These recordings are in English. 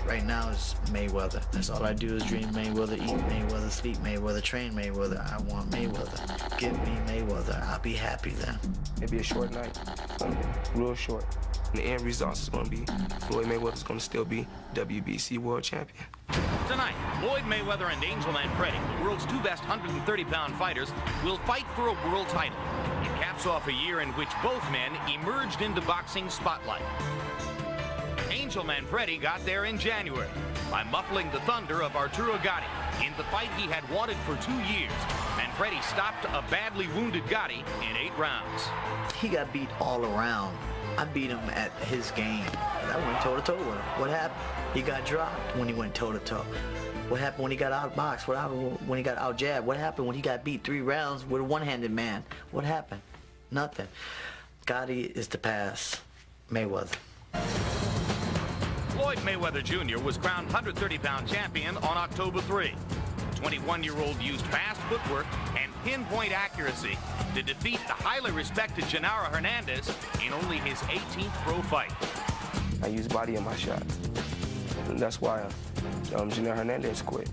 right now is Mayweather. That's all I do is dream Mayweather, eat Mayweather, sleep Mayweather, train Mayweather. I want Mayweather. Give me Mayweather. I'll be happy then. It'll be a short night, real short. The end result is going to be Floyd Mayweather's going to still be WBC world champion. Tonight, Floyd Mayweather and Angel Manfredy, the world's two best 130-pound fighters, will fight for a world title. It caps off a year in which both men emerged into boxing spotlight. Angel Manfredy got there in January by muffling the thunder of Arturo Gatti in the fight he had wanted for 2 years. Manfredy stopped a badly wounded Gatti in 8 rounds. He got beat all around. I beat him at his game. I went toe-to-toe with him. What happened? He got dropped when he went toe-to-toe. What happened when he got outboxed? What happened when he got out-jabbed? What happened when he got beat 3 rounds with a one-handed man? What happened? Nothing. Gotti is the pass. Mayweather. Floyd Mayweather Jr. was crowned 130-pound champion on October 3. The 21-year-old used fast footwork and pinpoint accuracy to defeat the highly respected Genaro Hernandez in only his 18th pro fight. I use body in my shots. And that's why Genaro Hernandez quit.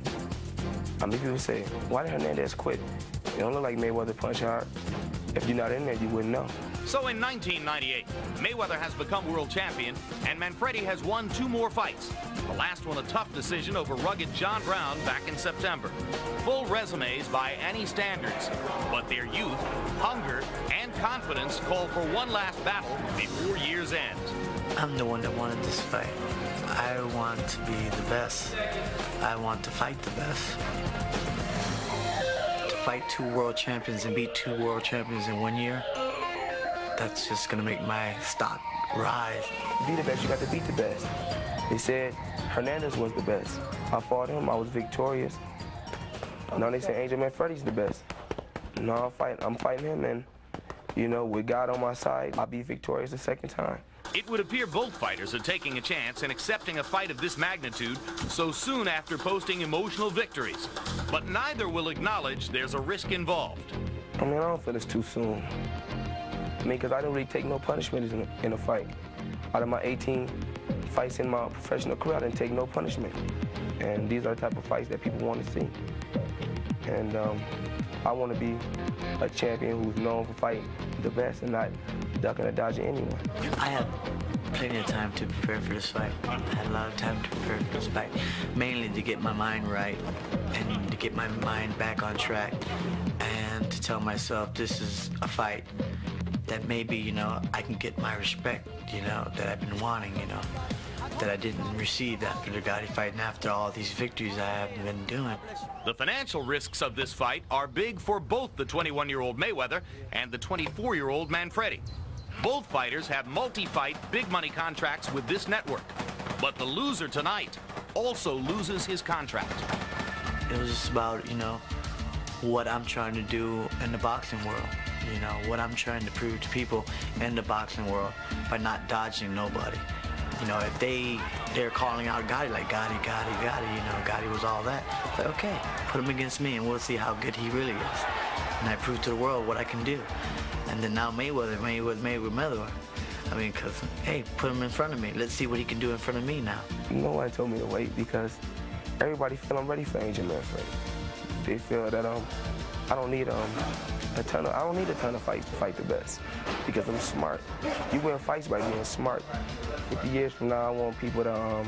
People say, why did Hernandez quit? It don't look like Mayweather punch hard. If you're not in there, you wouldn't know. So in 1998, Mayweather has become world champion, and Manfredy has won 2 more fights. The last one a tough decision over rugged John Brown back in September. Full resumes by any standards, but their youth, hunger, and confidence call for one last battle before year's end. I'm the one that wanted this fight. I want to be the best. I want to fight the best. To fight 2 world champions and beat 2 world champions in 1 year, that's just gonna make my stock rise. To be the best, you got to beat the best. They said Hernandez was the best. I fought him, I was victorious. Now they say Angel Manfredy's the best. No, I'm fighting him, and you know, with God on my side, I'll be victorious the second time. It would appear both fighters are taking a chance and accepting a fight of this magnitude so soon after posting emotional victories. But neither will acknowledge there's a risk involved. I don't feel it's too soon. Because I don't really take no punishment in a fight. Out of my 18 fights in my professional career, I didn't take no punishment. And these are the type of fights that people want to see. And I want to be a champion who's known for fighting the best and not ducking or dodging anyone. I had plenty of time to prepare for this fight. I had a lot of time to prepare for this fight, mainly to get my mind right and to get my mind back on track and to tell myself this is a fight that maybe, you know, I can get my respect, you know, that I've been wanting, you know, that I didn't receive after the Gotti fight and after all these victories I have been doing. The financial risks of this fight are big for both the 21-year-old Mayweather and the 24-year-old Manfredy. Both fighters have multi-fight, big-money contracts with this network. But the loser tonight also loses his contract. It was just about, you know, what I'm trying to do in the boxing world. You know, what I'm trying to prove to people in the boxing world by not dodging nobody. You know, if they're calling out Gotti like Gotti, you know, Gotti was all that. But okay, put him against me and we'll see how good he really is. And I prove to the world what I can do. And then now Mayweather. I mean, because, hey, put him in front of me. Let's see what he can do in front of me now. No one told me to wait because everybody feel I'm ready for Angel Manfredy. They feel that I don't need a ton of fights to fight the best because I'm smart. You win fights by being smart. 50 years from now, I want people to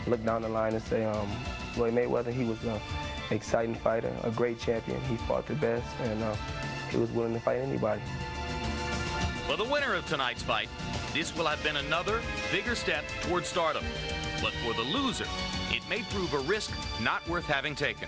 look down the line and say, Floyd Mayweather, he was an exciting fighter, a great champion. He fought the best, and he was willing to fight anybody. For the winner of tonight's fight, this will have been another bigger step toward stardom. But for the loser, it may prove a risk not worth having taken.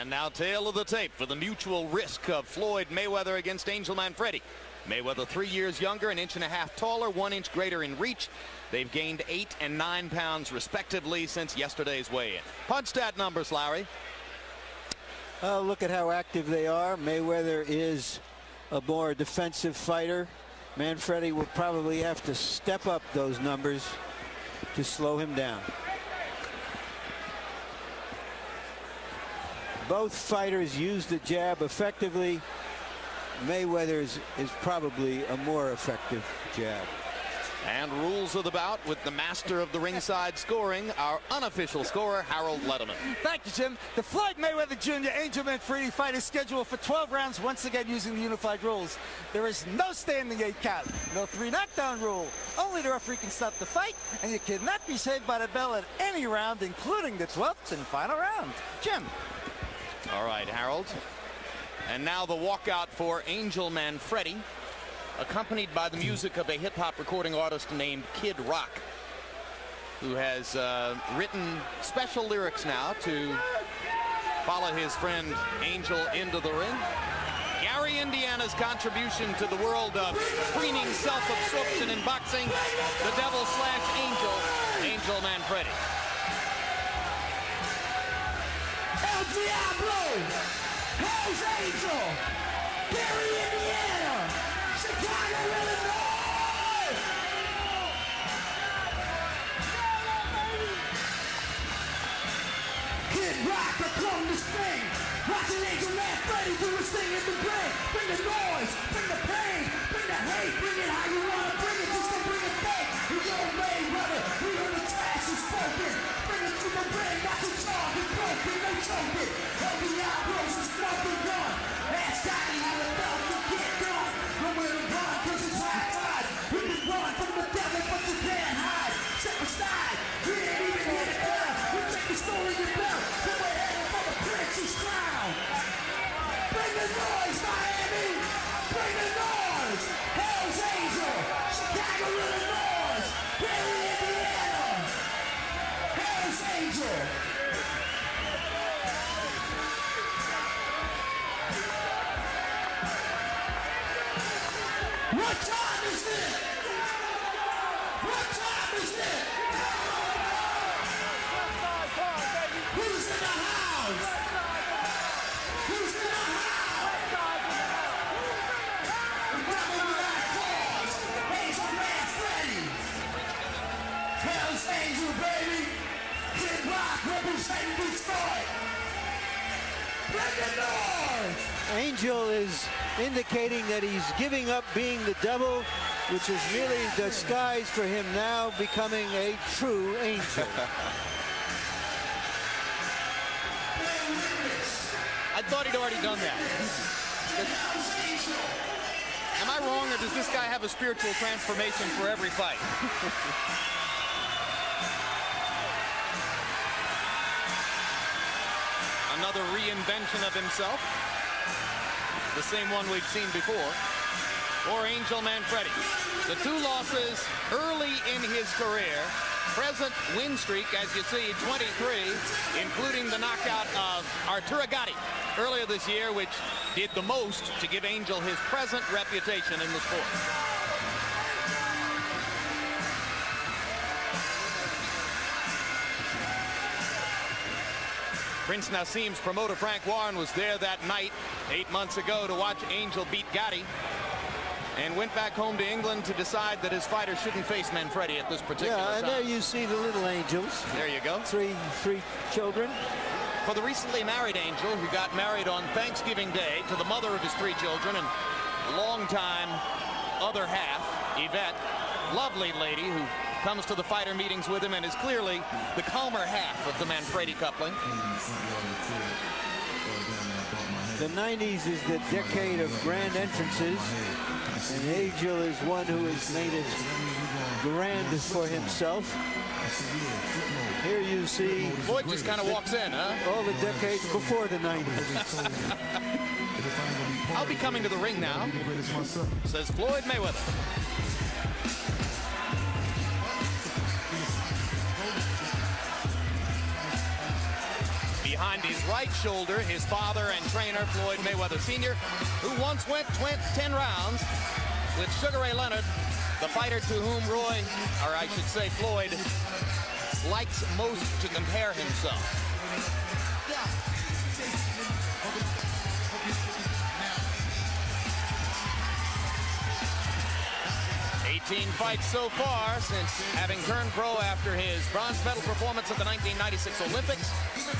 And now tail of the tape for the mutual risk of Floyd Mayweather against Angel Manfredy. Mayweather 3 years younger, 1.5 inches taller, 1 inch greater in reach. They've gained 8 and 9 pounds respectively since yesterday's weigh-in. Punch stat numbers, Larry. Look at how active they are. Mayweather is a more defensive fighter. Manfredy will probably have to step up those numbers to slow him down. Both fighters use the jab effectively. Mayweather's is probably a more effective jab. And rules of the bout with the master of the ringside scoring, our unofficial scorer, Harold Letterman. Thank you, Jim. The Floyd Mayweather Jr. Angel Manfredy fight is scheduled for 12 rounds, once again using the unified rules. There is no standing 8 count, no 3 knockdown rule. Only the referee can stop the fight, and you cannot be saved by the bell at any round, including the 12th and final round. Jim. All right, Harold. And now the walkout for Angel Manfredy, accompanied by the music of a hip-hop recording artist named Kid Rock, who has written special lyrics now to follow his friend Angel into the ring. Gary, Indiana's contribution to the world of preening self-absorption in boxing, the Devil/Angel, Angel Manfredy. El Diablo, Hell's Angel, Gary, Indiana, Chicago, Illinois. Kid Rock, I come to sing. Watching Angel Manfredy do his thing in the brain. Bring the noise, bring the pain, bring the hate, bring it how you want to bring it. Just don't bring it back. We don't Mayweather, we heard the trash is spoken. Bring it to the brain, not to talk, it's broken, no choking. El Diablo's is smoking gun. Ask Scotty how the bell can get done. Nowhere to run, cause it's high tide. We can run from the devil, but you can't hide. Step aside, we ain't even here to clown. We take the story to bell. Put my head for the prince's crown. Bring the noise, Miami! Bring the noise! Hell's Angel! Chicago, Illinois! Gary, Indiana! Hell's Angel! What time is it? What time is it? Who's in the house? Who's in the house? Remember that cause. Angel Manfredy. Hell's Angel, baby. Kid Rock representing Detroit. Bring the noise. Angel is indicating that he's giving up being the devil, which is really disguised for him now becoming a true angel. I thought he'd already done that. Am I wrong, or does this guy have a spiritual transformation for every fight? Another reinvention of himself. The same one we've seen before. For Angel Manfredy. The 2 losses early in his career. Present win streak, as you see, 23, including the knockout of Arturo Gatti earlier this year, which did the most to give Angel his present reputation in the sport. Prince Nassim's promoter Frank Warren was there that night 8 months ago to watch Angel beat Gatti, and went back home to England to decide that his fighter shouldn't face Manfredy at this particular time. And there you see the little angels. There you go. Three children. For the recently married Angel, who got married on Thanksgiving Day to the mother of his 3 children and longtime other half, Yvette, lovely lady who comes to the fighter meetings with him and is clearly the calmer half of the Manfredy coupling. The 90s is the decade of grand entrances, and Angel is one who has made it grand for himself. Here you see Floyd just kind of walks in, huh? All the decades before the 90s. I'll be coming to the ring now, says Floyd Mayweather. Behind his right shoulder, his father and trainer, Floyd Mayweather Sr., who once went 10 rounds with Sugar Ray Leonard, the fighter to whom Roy, or I should say Floyd, likes most to compare himself. 18 fights so far since having turned pro after his bronze medal performance at the 1996 Olympics.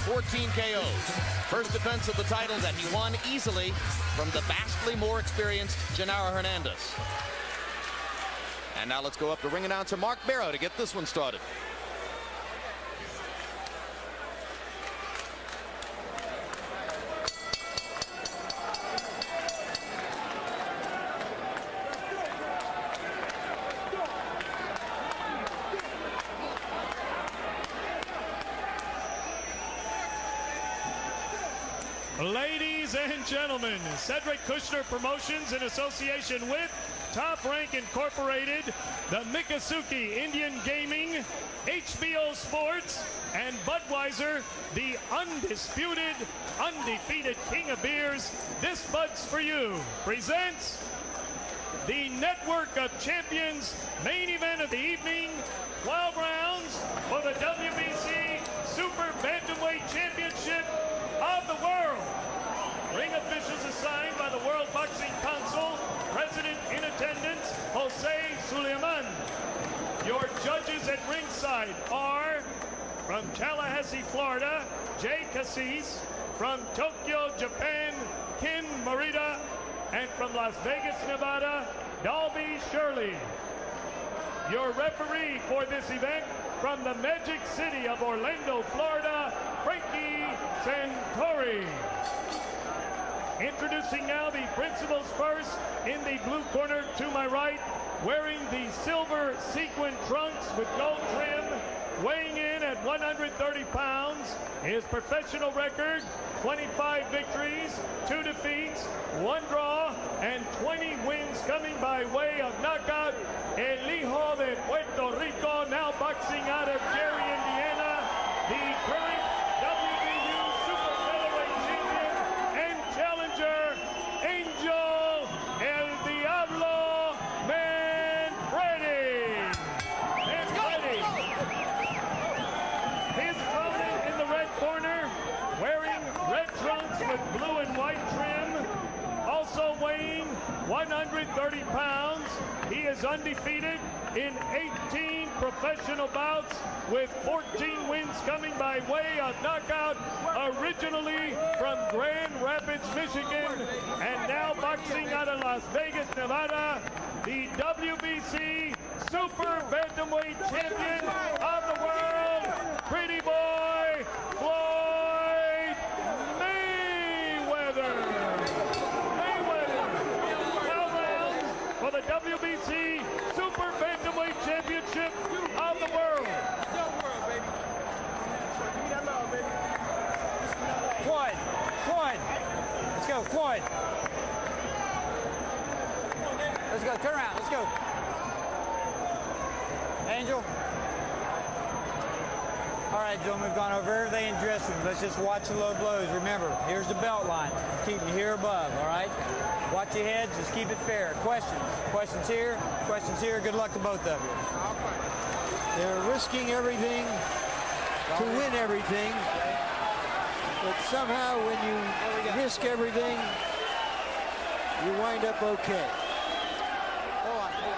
14 KOs. First defense of the title that he won easily from the vastly more experienced Genaro Hernandez. And now let's go up to ring announcer Mark Barrow to get this one started. Ladies and gentlemen, Cedric Kushner Promotions in association with Top Rank Incorporated, the Miccosukee Indian Gaming, HBO Sports, and Budweiser, the undisputed, undefeated king of beers, This Bud's for You, presents the Network of Champions main event of the evening, 12 rounds for the WBC Super Bantamweight Championship of the world. Ring officials assigned by the World Boxing Council, President in attendance, Jose Suleiman. Your judges at ringside are from Tallahassee, Florida, Jay Kassees, from Tokyo, Japan, Ken Morita, and from Las Vegas, Nevada, Dalby Shirley. Your referee for this event from the Magic City of Orlando, Florida, Frankie Santore. Introducing now the principals first in the blue corner to my right, wearing the silver sequin trunks with gold trim, weighing in at 130 pounds. His professional record, 25 victories, 2 defeats, 1 draw, and 20 wins coming by way of knockout. El Hijo de Puerto Rico, now boxing out of Gary, Indiana, the current WBU Super Featherweight champion and challenger, Angel El Diablo Manfredy. His opponent in the red corner, wearing red trunks with blue and white trim, also weighing 130 pounds. He is undefeated in 18 professional bouts with 14 wins coming by way of knockout, originally from Grand Rapids, Michigan, and now boxing out of Las Vegas, Nevada, the WBC Super Bantamweight Champion of the world, Pretty Boy Floyd Mayweather. For the WBC Super Bantamweight Championship of the world. Floyd. Let's go, Floyd. Let's go, turn around, let's go. Angel. All right, gentlemen, we've gone over everything in dressing. Let's just watch the low blows. Remember, here's the belt line. Keep it here above, all right? Watch your heads, just keep it fair. Questions? Questions here, questions here. Good luck to both of you. They're risking everything to win everything. But somehow when you risk everything, you wind up okay.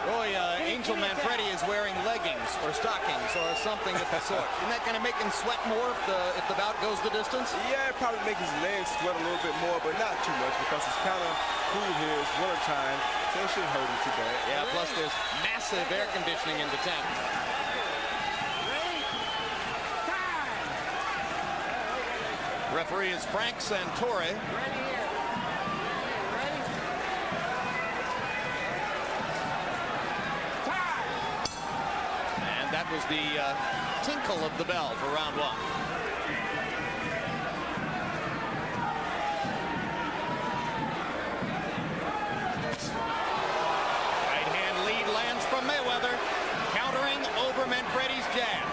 Roy, Angel Manfredy is wearing leggings or stockings or something of the sort. Isn't that going to make him sweat more if the bout goes the distance? Yeah, it probably make his legs sweat a little bit more, but not too much because it's kind of cool here. It's winter time, so it shouldn't hurt him too bad. Yeah, plus there's massive air conditioning in the tent. Referee is Frank Santore. That was the tinkle of the bell for round 1. Right hand lead lands from Mayweather, countering over Manfredy's jab.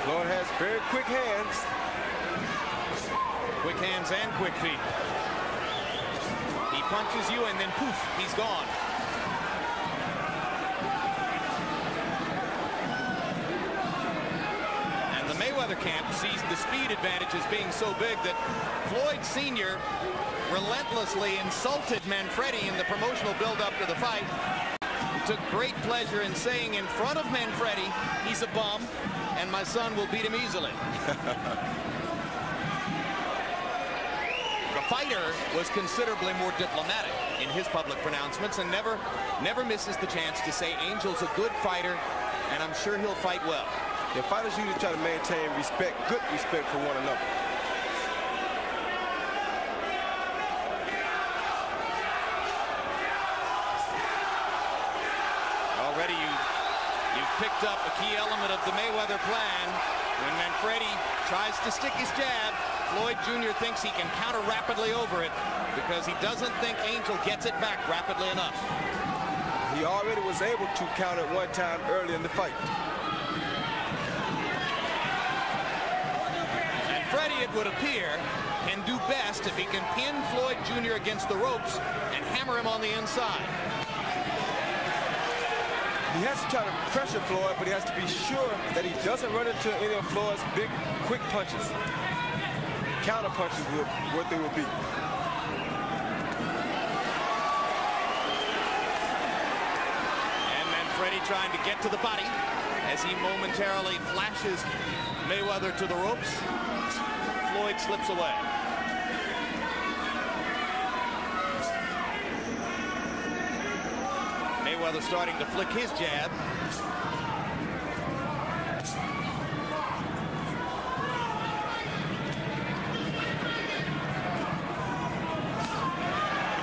Floyd has very quick hands. Quick hands and quick feet. He punches you and then poof, he's gone. And the Mayweather camp sees the speed advantage as being so big that Floyd Sr. relentlessly insulted Manfredy in the promotional build-up to the fight. He took great pleasure in saying in front of Manfredy, he's a bum, and my son will beat him easily. The fighter was considerably more diplomatic in his public pronouncements and never misses the chance to say Angel's a good fighter, and I'm sure he'll fight well. Yeah, fighters usually try to maintain respect, good respect for one another. Already you've picked up a key element of the Mayweather plan. When Manfredy tries to stick his jab, Floyd Jr. thinks he can counter rapidly over it because he doesn't think Angel gets it back rapidly enough. He already was able to counter it one time early in the fight. Manfredy, it would appear, can do best if he can pin Floyd Jr. against the ropes and hammer him on the inside. He has to try to pressure Floyd, but he has to be sure that he doesn't run into any of Floyd's big, quick punches. Counter punches what they will be. And Manfredy trying to get to the body as he momentarily flashes Mayweather to the ropes. Floyd slips away. Mayweather starting to flick his jab.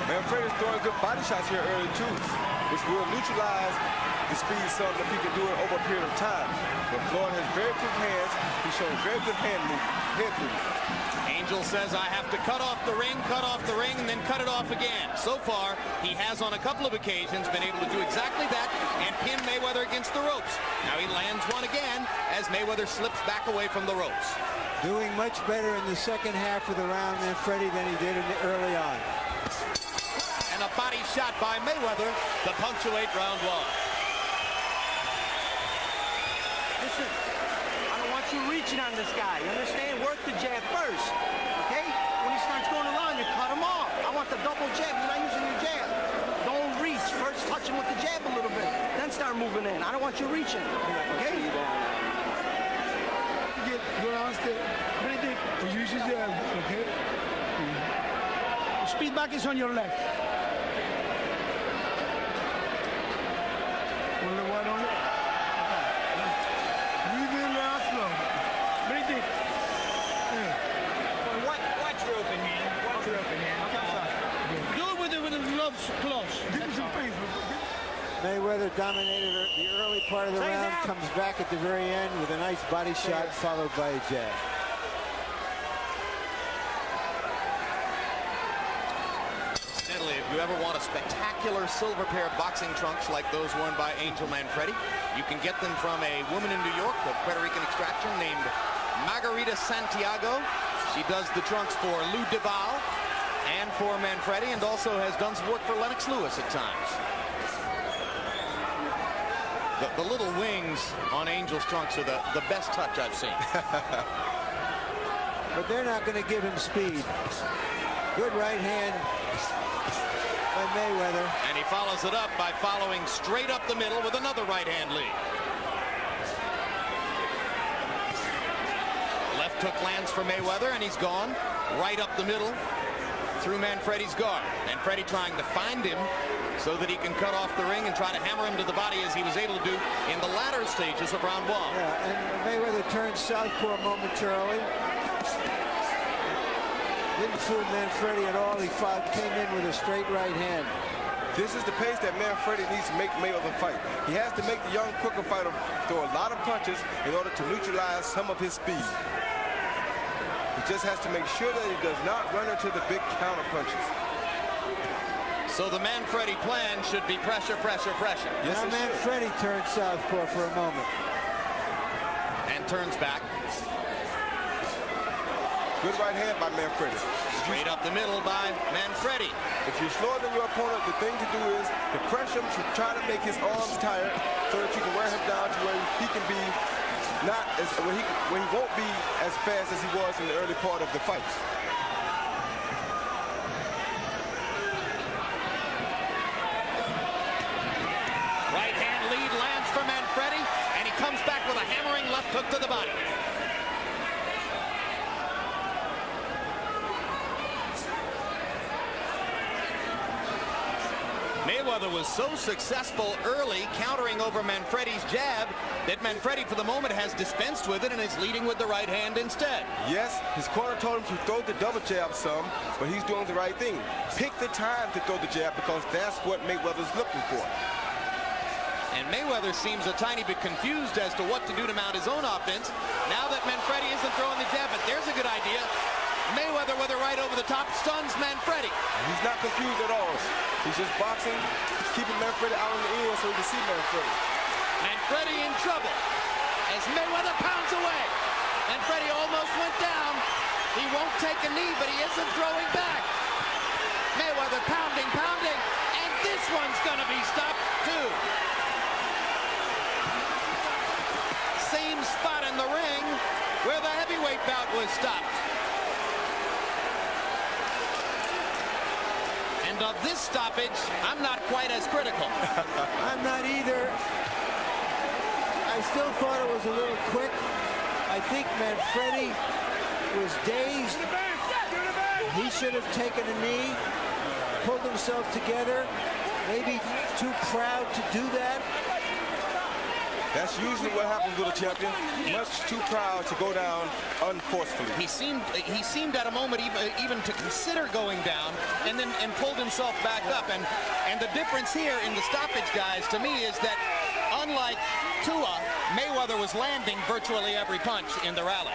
Manfredy's throwing good body shots here early too, which will neutralize the speed some that he can do it over a period of time. But Floyd has very quick hands. He's showing very good head movement. Angel says, I have to cut off the ring, and then cut it off again. So far, he has on a couple of occasions been able to do exactly that and pin Mayweather against the ropes. Now he lands one again as Mayweather slips back away from the ropes. Doing much better in the second half of the round, Manfredy, than he did early on. And a body shot by Mayweather to punctuate round one. Listen, I don't want you reaching on this guy. You understand? Work the jab first, okay? When he starts going along, you cut him off. I want the double jab. You're not using your jab. Don't reach. First touch him with the jab a little bit. Then start moving in. I don't want you reaching, okay? Go downstairs. Use your jab, okay? The speed back is on your left. Only one on it. Breathe in now slow. Breathe in. Watch your open hand. Watch your open hand. Do it with the gloves close. Give me some pace. Mayweather dominated the early part of the round, comes back at the very end with a nice body shot followed by a jab. Incidentally, if you ever want a spectacular silver pair of boxing trunks like those worn by Angel Manfredy, you can get them from a woman in New York of Puerto Rican extraction named Margarita Santiago. She does the trunks for Lou DeVal and for Manfredy, and also has done some work for Lennox Lewis at times. The little wings on Angel's trunks are the best touch I've seen. But they're not going to give him speed. Good right hand by Mayweather. And he follows it up by following straight up the middle with another right hand lead. Left hook lands for Mayweather, and he's gone right up the middle through Manfredy's guard. Manfredy trying to find him so that he can cut off the ring and try to hammer him to the body as he was able to do in the latter stages of round one. Yeah, and Mayweather turned southpaw momentarily. Didn't fool Manfredy at all. He came in with a straight right hand. This is the pace that Manfredy needs to make Mayweather fight. He has to make the young, quicker fighter throw a lot of punches in order to neutralize some of his speed. He just has to make sure that he does not run into the big counter punches. So the Manfredy plan should be pressure, pressure, pressure. Yes, now Manfredy turned southpaw for a moment. And turns back. Good right hand by Manfredy. Straight up the middle by Manfredy. If you're slower than your opponent, the thing to do is to pressure him, to try to make his arms tired so that you can wear him down to where he can be not as where he won't be as fast as he was in the early part of the fight. Right hand lead lands for Manfredy, and he comes back with a hammering left hook to the body. Mayweather was so successful early countering over Manfredy's jab that Manfredy for the moment has dispensed with it and is leading with the right hand instead. Yes, his corner told him to throw the double jab some, but he's doing the right thing. Pick the time to throw the jab because that's what Mayweather's looking for. And Mayweather seems a tiny bit confused as to what to do to mount his own offense. Now that Manfredy isn't throwing the jab, but there's a good idea. Mayweather with a right over the top stuns Manfredy. He's not confused at all. He's just boxing, keeping Manfredy out in the ear so he can see Manfredy. Manfredy in trouble as Mayweather pounds away. Manfredy almost went down. He won't take a knee, but he isn't throwing back. Mayweather pounding, and this one's gonna be stopped too. Same spot in the ring where the heavyweight bout was stopped. And of this stoppage, I'm not quite as critical. I'm not either. I still thought it was a little quick. I think Manfredy was dazed. He should have taken a knee, pulled himself together, maybe too proud to do that. That's usually what happens with a champion. Much too proud to go down unforcefully. He seemed at a moment even to consider going down and pulled himself back up. And the difference here in the stoppage, guys, to me is that unlike Tua, Mayweather was landing virtually every punch in the rally.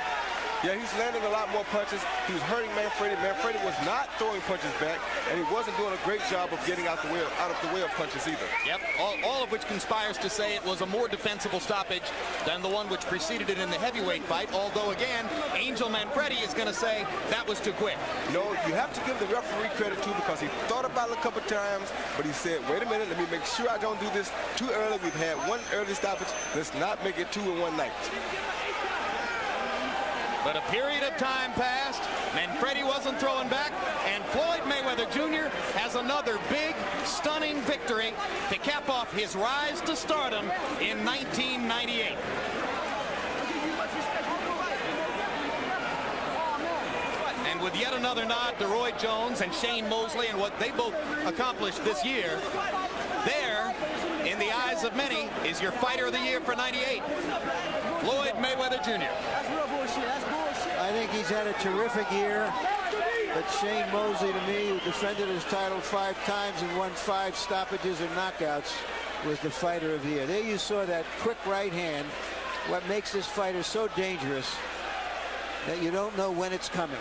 Yeah, he's landing a lot more punches. He was hurting Manfredy. Manfredy was not throwing punches back, and he wasn't doing a great job of getting out of the way of punches either. Yep, all of which conspires to say it was a more defensible stoppage than the one which preceded it in the heavyweight fight, although again, Angel Manfredy is going to say that was too quick. No, you have to give the referee credit too because he thought about it a couple times, but he said, wait a minute, let me make sure I don't do this too early. We've had one early stoppage. Let's not make it two in one night. But a period of time passed, Manfredy wasn't throwing back, and Floyd Mayweather Jr. has another big, stunning victory to cap off his rise to stardom in 1998. And with yet another nod to Roy Jones and Shane Mosley and what they both accomplished this year, there, in the eyes of many, is your fighter of the year for 98, Floyd Mayweather Jr. I think he's had a terrific year, but Shane Mosley, to me, who defended his title 5 times and won 5 stoppages or knockouts, was the fighter of the year. There you saw that quick right hand, what makes this fighter so dangerous that you don't know when it's coming.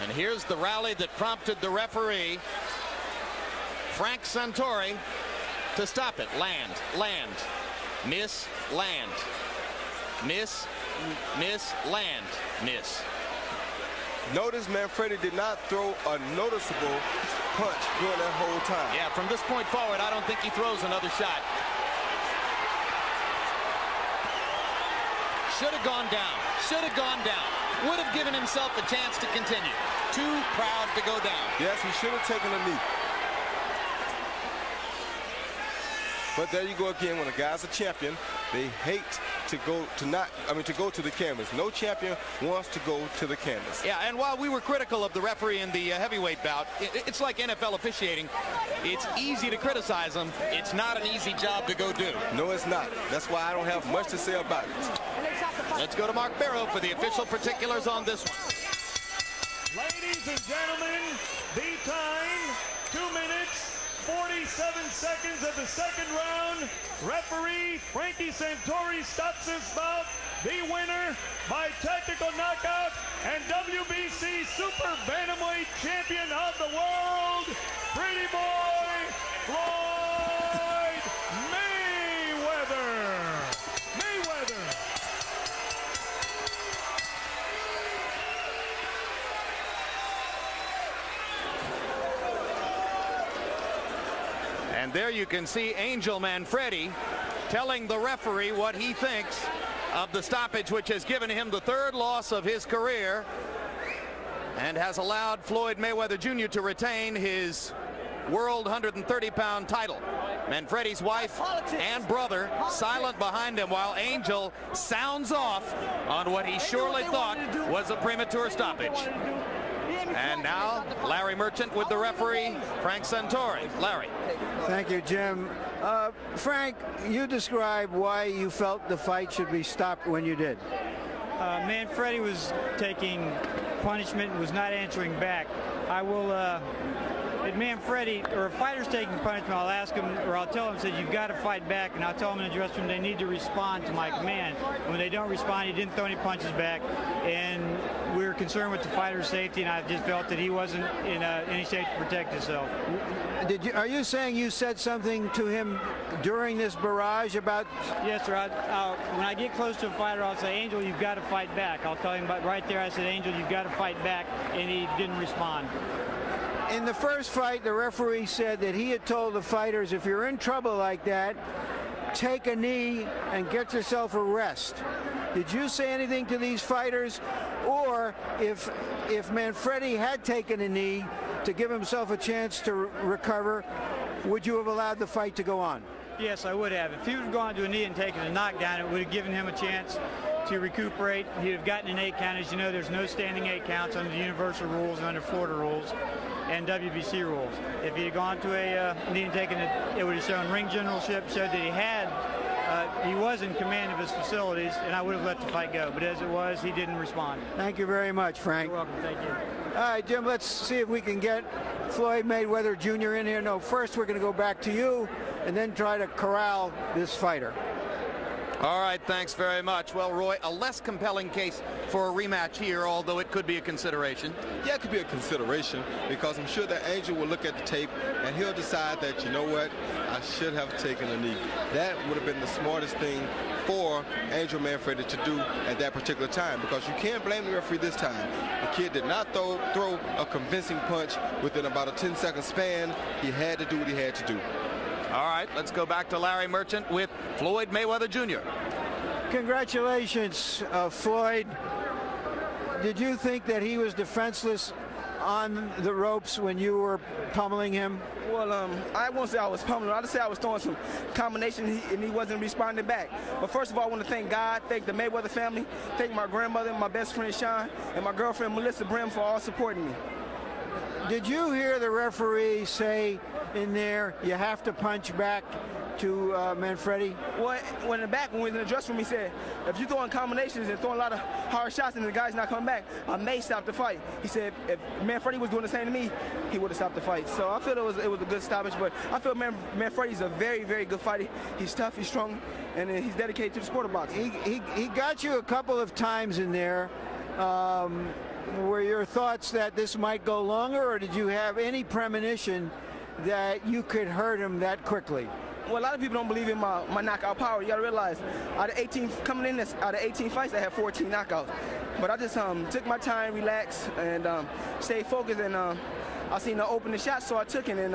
And here's the rally that prompted the referee, Frank Santore, to stop it. Land, miss, land. Miss, land, miss. Notice Manfredy did not throw a noticeable punch during that whole time. Yeah, from this point forward, I don't think he throws another shot. Should have gone down. Would have given himself a chance to continue. Too proud to go down. Yes, he should have taken a knee. But there you go again. When a guy's a champion, they hate to go to the canvas. No champion wants to go to the canvas. Yeah, and while we were critical of the referee in the heavyweight bout, it's like NFL officiating. It's easy to criticize them. It's not an easy job to go do. No, it's not. That's why I don't have much to say about it. Let's go to Mark Barrow for the official particulars on this one. Ladies and gentlemen, the time, 2 minutes, 47 seconds of the second round. Referee Frankie Santore stops this bout. The winner by technical knockout and WBC Super Bantamweight Champion of the world, Pretty Boy Floyd Mayweather. And there you can see Angel Manfredy telling the referee what he thinks of the stoppage, which has given him the 3rd loss of his career and has allowed Floyd Mayweather Jr. to retain his world 130-pound title. Manfredy's wife and brother silent behind him while Angel sounds off on what he surely thought was a premature stoppage. And now, Larry Merchant with the referee, Frank Santore. Larry. Thank you, Jim. Frank, you describe why you felt the fight should be stopped when you did. Manfredy was taking punishment and was not answering back. I will, if Manfredy or a fighter's taking punishment, I'll ask him, or I'll tell him, said, you've got to fight back, and I'll tell them in the dressing room they need to respond to my command. When they don't respond, he didn't throw any punches back, and we were concerned with the fighter's safety, and I just felt that he wasn't in any shape to protect himself. Are you saying you said something to him during this barrage about? Yes, sir. When I get close to a fighter, I'll say, Angel, you've got to fight back. I'll tell him about right there. I said, Angel, you've got to fight back, and he didn't respond. In the first fight, the referee said that he had told the fighters, if you're in trouble like that, take a knee and get yourself a rest. Did you say anything to these fighters? Or if Manfredy had taken a knee to give himself a chance to recover, would you have allowed the fight to go on? Yes, I would have. If he would have gone to a knee and taken a knockdown, it would have given him a chance to recuperate. He'd have gotten an 8 count. As you know, there's no standing 8 counts under the universal rules and under Florida rules and WBC rules. If he had gone to a knee and taken it, it would have shown ring generalship, showed that he was in command of his facilities, and I would have let the fight go. But as it was, he didn't respond. Thank you very much, Frank. You're welcome. Thank you. All right, Jim, let's see if we can get Floyd Mayweather Jr. in here. No, first we're going to go back to you and then try to corral this fighter. All right, thanks very much. Well, Roy, a less compelling case for a rematch here, although it could be a consideration. Yeah, it could be a consideration because I'm sure that Angel will look at the tape and he'll decide that, you know what, I should have taken a knee. That would have been the smartest thing for Angel Manfredy to do at that particular time, because you can't blame the referee this time. The kid did not throw a convincing punch within about a 10-second span. He had to do what he had to do. All right, let's go back to Larry Merchant with Floyd Mayweather Jr. Congratulations, Floyd. Did you think that he was defenseless on the ropes when you were pummeling him? Well, I won't say I was pummeling. I'll just say I was throwing some combinations and he wasn't responding back. But first of all, I want to thank God, thank the Mayweather family, thank my grandmother, my best friend Sean, and my girlfriend Melissa Brim for all supporting me. Did you hear the referee say in there, you have to punch back to Manfredy? Well, when in the back, when we was in the dressing room, he said, if you're throwing combinations and throwing a lot of hard shots and the guy's not coming back, I may stop the fight. He said if Manfredy was doing the same to me, he would have stopped the fight. So I feel it was a good stoppage, but I feel Manfredy's a very, very good fighter. He's tough, he's strong, and he's dedicated to the sport of boxing. He got you a couple of times in there. Were your thoughts that this might go longer, or did you have any premonition that you could hurt him that quickly? Well, a lot of people don't believe in my knockout power. You got to realize, out of 18 fights, I had 14 knockouts. But I just took my time, relaxed, and stayed focused. And I seen him open the shot, so I took it, and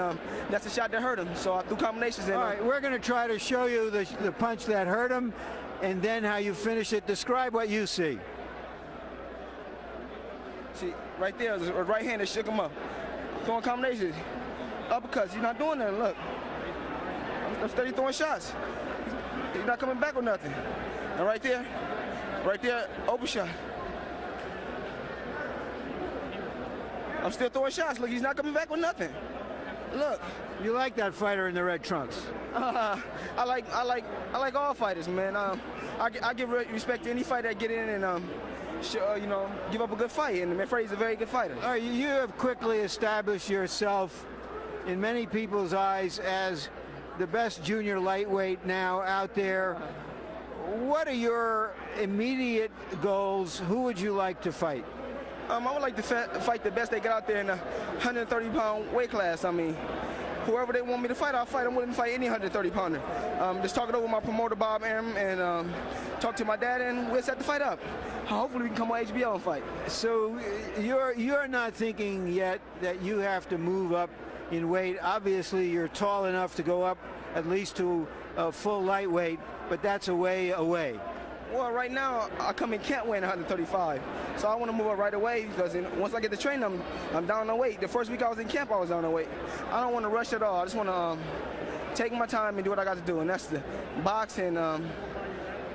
that's the shot that hurt him. So I threw combinations. And, all right, we're going to try to show you the punch that hurt him, and then how you finish it. Describe what you see. See, right there, the right hand that shook him up. Throwing combinations. Uppercuts, he's not doing nothing, look. I'm steady throwing shots. He's not coming back with nothing. And right there, open shot. I'm still throwing shots. Look, he's not coming back with nothing. Look. You like that fighter in the red trunks? I like all fighters, man. I give respect to any fighter that get in and you know, give up a good fight, and Manfredy's a very good fighter. All right, you have quickly established yourself in many people's eyes as the best junior lightweight now out there. What are your immediate goals? Who would you like to fight? I would like to fight the best they got out there in the 130-pound weight class. I mean, whoever they want me to fight, I'll fight. I'm willing to fight any 130-pounder. Just talk it over with my promoter, Bob Arum, and talk to my dad, and we'll set the fight up. Hopefully we can come on HBO and fight. So you're not thinking yet that you have to move up in weight. Obviously, you're tall enough to go up at least to a full lightweight, but that's a way away. Well, right now, I come in camp weighing 135. So I want to move up right away because once I get to training, I'm down on weight. The first week I was in camp, I was down on weight. I don't want to rush at all. I just want to take my time and do what I got to do, and that's the box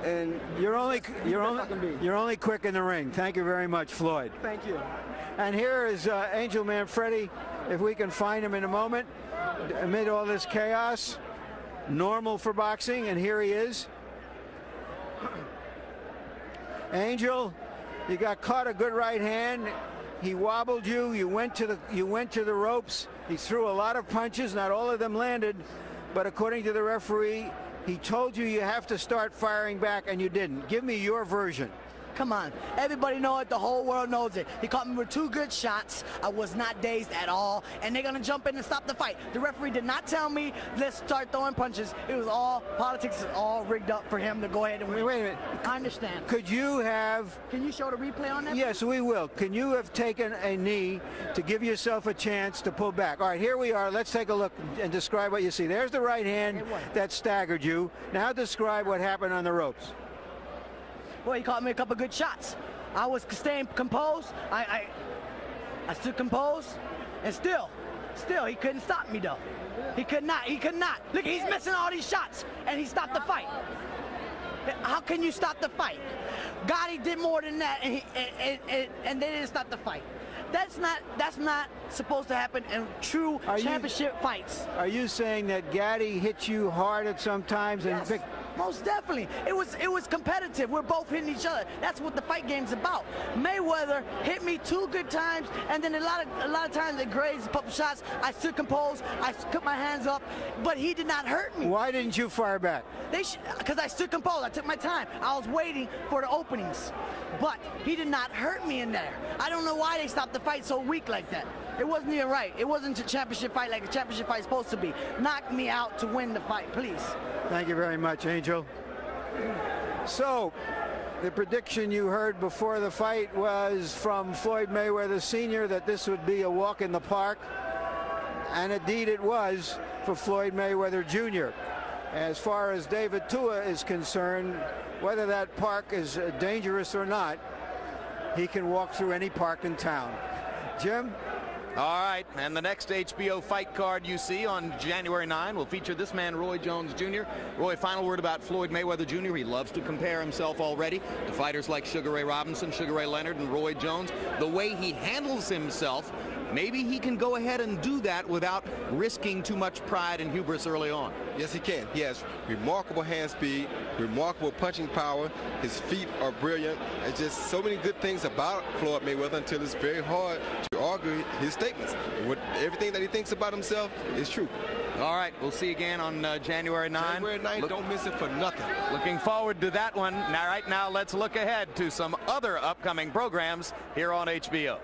and you're only quick in the ring. Thank you very much, Floyd. Thank you. And here is Angel Manfredy, if we can find him in a moment, amid all this chaos. Normal for boxing, and here he is. Angel, you got caught a good right hand. He wobbled you. You went to the ropes. He threw a lot of punches. Not all of them landed, but according to the referee, he told you you have to start firing back, and you didn't. Give me your version. Come on. Everybody knows it. The whole world knows it. He caught me with 2 good shots. I was not dazed at all. And they're going to jump in and stop the fight. The referee did not tell me, let's start throwing punches. It was all, politics is all rigged up for him to go ahead and win. Wait a minute. I understand. Could you have... Can you show the replay on that? Yes, we will. Can you have taken a knee to give yourself a chance to pull back? All right, here we are. Let's take a look and describe what you see. There's the right hand that staggered you. Now describe what happened on the ropes. Well, he caught me a couple good shots. I was staying composed. I stood composed, and still, he couldn't stop me, though. He could not. Look, he's missing all these shots, and he stopped the fight. How can you stop the fight? Gotti did more than that, and they didn't stop the fight. That's not supposed to happen in true championship fights. Are you saying that Gotti hit you hard at some times? Yes. And most definitely. It was competitive. We're both hitting each other. That's what the fight game's about. Mayweather hit me 2 good times, and then a lot of times it grazed a couple shots. I stood composed. I put my hands up, but he did not hurt me. Why didn't you fire back? Because I stood composed. I took my time. I was waiting for the openings, but he did not hurt me in there. I don't know why they stopped the fight so weak like that. It wasn't even right. It wasn't a championship fight like a championship fight is supposed to be. Knock me out to win the fight, please. Thank you very much, Angel. So, the prediction you heard before the fight was from Floyd Mayweather Sr. that this would be a walk in the park. And indeed it was for Floyd Mayweather Jr. As far as David Tua is concerned, whether that park is dangerous or not, he can walk through any park in town. Jim? All right, and the next HBO fight card you see on January 9 will feature this man, Roy Jones Jr. Roy, final word about Floyd Mayweather Jr. He loves to compare himself already to fighters like Sugar Ray Robinson, Sugar Ray Leonard, and Roy Jones. The way he handles himself, maybe he can go ahead and do that without risking too much pride and hubris early on. Yes, he can. He has remarkable hand speed, remarkable punching power. His feet are brilliant. It's just so many good things about Floyd Mayweather until it's very hard to argue his statements. Everything that he thinks about himself is true. All right, we'll see you again on January 9. January 9, don't miss it for nothing. Looking forward to that one. Now, right now, let's look ahead to some other upcoming programs here on HBO.